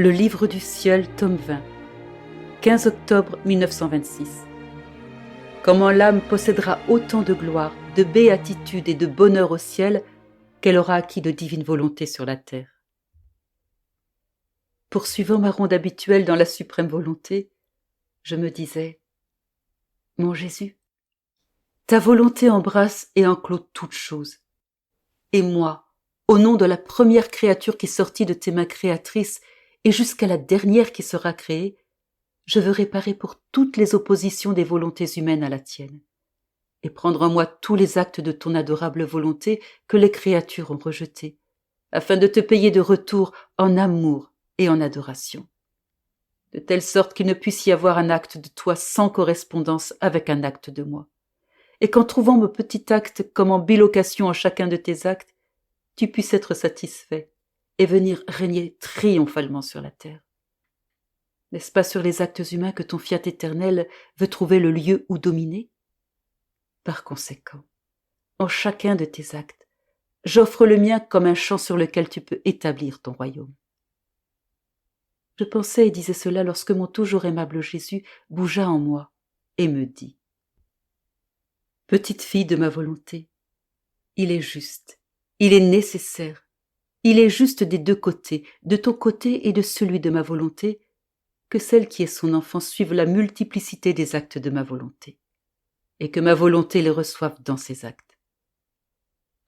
Le livre du ciel, tome 20, 15 octobre 1926. Comment l'âme possédera autant de gloire, de béatitude et de bonheur au ciel qu'elle aura acquis de divine volonté sur la terre. Poursuivant ma ronde habituelle dans la suprême volonté, je me disais, mon Jésus, ta volonté embrasse et enclôt toutes choses. Et moi, au nom de la première créature qui sortit de tes mains créatrices et jusqu'à la dernière qui sera créée, je veux réparer pour toutes les oppositions des volontés humaines à la tienne, et prendre en moi tous les actes de ton adorable volonté que les créatures ont rejetés, afin de te payer de retour en amour et en adoration, de telle sorte qu'il ne puisse y avoir un acte de toi sans correspondance avec un acte de moi, et qu'en trouvant mon petit acte comme en bilocation en chacun de tes actes, tu puisses être satisfait et venir régner triomphalement sur la terre. N'est-ce pas sur les actes humains que ton fiat éternel veut trouver le lieu où dominer? Par conséquent, en chacun de tes actes, j'offre le mien comme un champ sur lequel tu peux établir ton royaume. Je pensais et disais cela lorsque mon toujours aimable Jésus bougea en moi et me dit : « Petite fille de ma volonté, il est juste, il est nécessaire, il est juste des deux côtés, de ton côté et de celui de ma volonté, que celle qui est son enfant suive la multiplicité des actes de ma volonté, et que ma volonté les reçoive dans ses actes.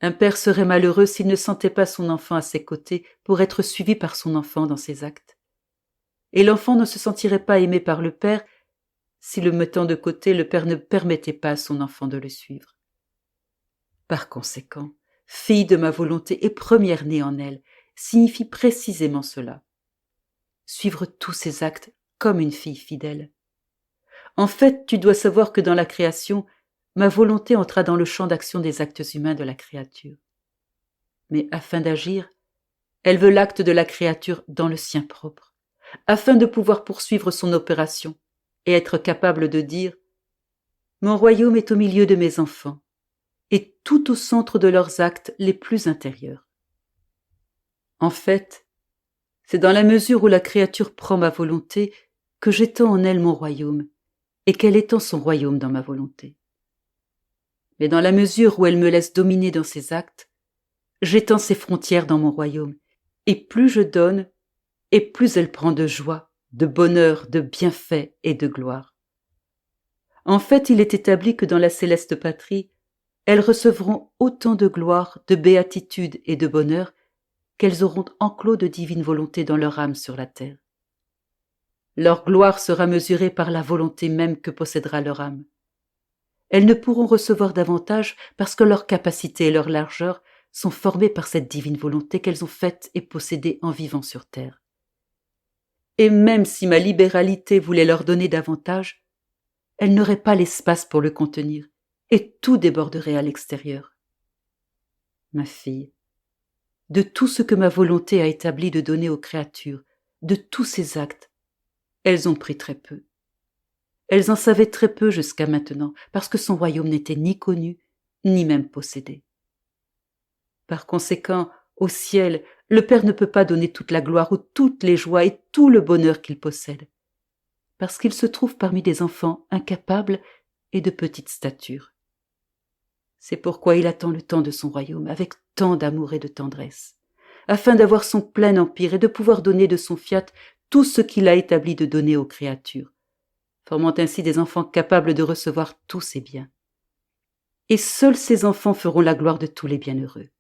Un père serait malheureux s'il ne sentait pas son enfant à ses côtés pour être suivi par son enfant dans ses actes. Et l'enfant ne se sentirait pas aimé par le père si, le mettant de côté, le père ne permettait pas à son enfant de le suivre. Par conséquent, fille de ma volonté et première-née en elle signifie précisément cela. Suivre tous ses actes comme une fille fidèle. En fait, tu dois savoir que dans la création, ma volonté entra dans le champ d'action des actes humains de la créature. Mais afin d'agir, elle veut l'acte de la créature dans le sien propre, afin de pouvoir poursuivre son opération et être capable de dire : mon royaume est au milieu de mes enfants, et tout au centre de leurs actes les plus intérieurs. En fait, c'est dans la mesure où la créature prend ma volonté que j'étends en elle mon royaume, et qu'elle étend son royaume dans ma volonté. Mais dans la mesure où elle me laisse dominer dans ses actes, j'étends ses frontières dans mon royaume, et plus je donne, et plus elle prend de joie, de bonheur, de bienfaits et de gloire. En fait, il est établi que dans la céleste patrie, elles recevront autant de gloire, de béatitude et de bonheur qu'elles auront enclos de divine volonté dans leur âme sur la terre. Leur gloire sera mesurée par la volonté même que possédera leur âme. Elles ne pourront recevoir davantage parce que leur capacité et leur largeur sont formées par cette divine volonté qu'elles ont faite et possédée en vivant sur terre. Et même si ma libéralité voulait leur donner davantage, elles n'auraient pas l'espace pour le contenir, et tout déborderait à l'extérieur. Ma fille, de tout ce que ma volonté a établi de donner aux créatures, de tous ces actes, elles ont pris très peu. Elles en savaient très peu jusqu'à maintenant, parce que son royaume n'était ni connu, ni même possédé. Par conséquent, au ciel, le Père ne peut pas donner toute la gloire ou toutes les joies et tout le bonheur qu'il possède, parce qu'il se trouve parmi des enfants incapables et de petite stature. C'est pourquoi il attend le temps de son royaume avec tant d'amour et de tendresse, afin d'avoir son plein empire et de pouvoir donner de son fiat tout ce qu'il a établi de donner aux créatures, formant ainsi des enfants capables de recevoir tous ses biens. Et seuls ces enfants feront la gloire de tous les bienheureux.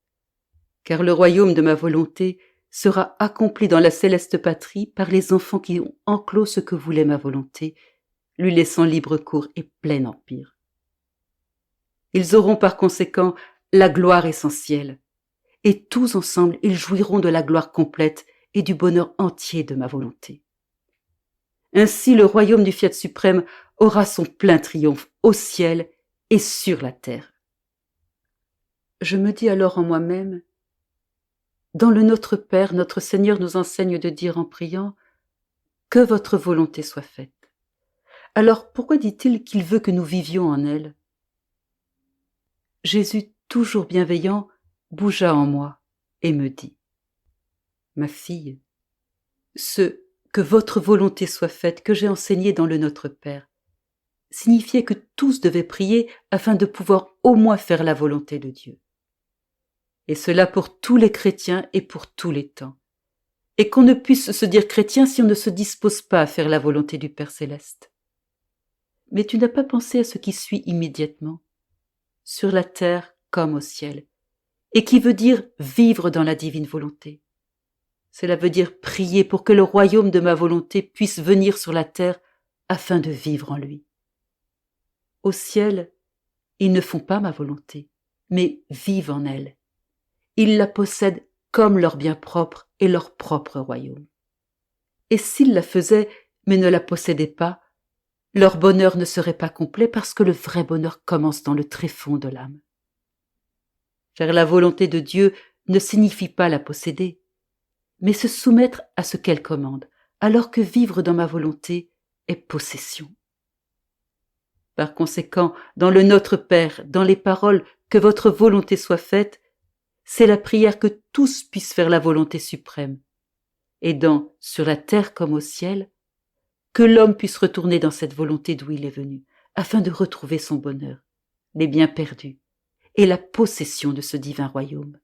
Car le royaume de ma volonté sera accompli dans la céleste patrie par les enfants qui ont enclos ce que voulait ma volonté, lui laissant libre cours et plein empire. Ils auront par conséquent la gloire essentielle, et tous ensemble ils jouiront de la gloire complète et du bonheur entier de ma volonté. Ainsi le royaume du Fiat suprême aura son plein triomphe au ciel et sur la terre. Je me dis alors en moi-même : dans le Notre Père, notre Seigneur nous enseigne de dire en priant : que votre volonté soit faite. Alors pourquoi dit-il qu'il veut que nous vivions en elle ? Jésus, toujours bienveillant, bougea en moi et me dit : ma fille, Ce « que votre volonté soit faite » que j'ai enseigné dans le Notre Père signifiait que tous devaient prier afin de pouvoir au moins faire la volonté de Dieu. Et cela pour tous les chrétiens et pour tous les temps. Et qu'on ne puisse se dire chrétien si on ne se dispose pas à faire la volonté du Père céleste. Mais tu n'as pas pensé à ce qui suit immédiatement, sur la terre comme au ciel, et qui veut dire vivre dans la divine volonté. Cela veut dire prier pour que le royaume de ma volonté puisse venir sur la terre afin de vivre en lui. Au ciel, ils ne font pas ma volonté, mais vivent en elle. Ils la possèdent comme leur bien propre et leur propre royaume. Et s'ils la faisaient, mais ne la possédaient pas, leur bonheur ne serait pas complet parce que le vrai bonheur commence dans le tréfonds de l'âme. Faire la volonté de Dieu ne signifie pas la posséder, mais se soumettre à ce qu'elle commande, alors que vivre dans ma volonté est possession. Par conséquent, dans le Notre Père, dans les paroles « que votre volonté soit faite », c'est la prière que tous puissent faire la volonté suprême. Et dans « sur la terre comme au ciel », que l'homme puisse retourner dans cette volonté d'où il est venu, afin de retrouver son bonheur, les biens perdus, et la possession de ce divin royaume.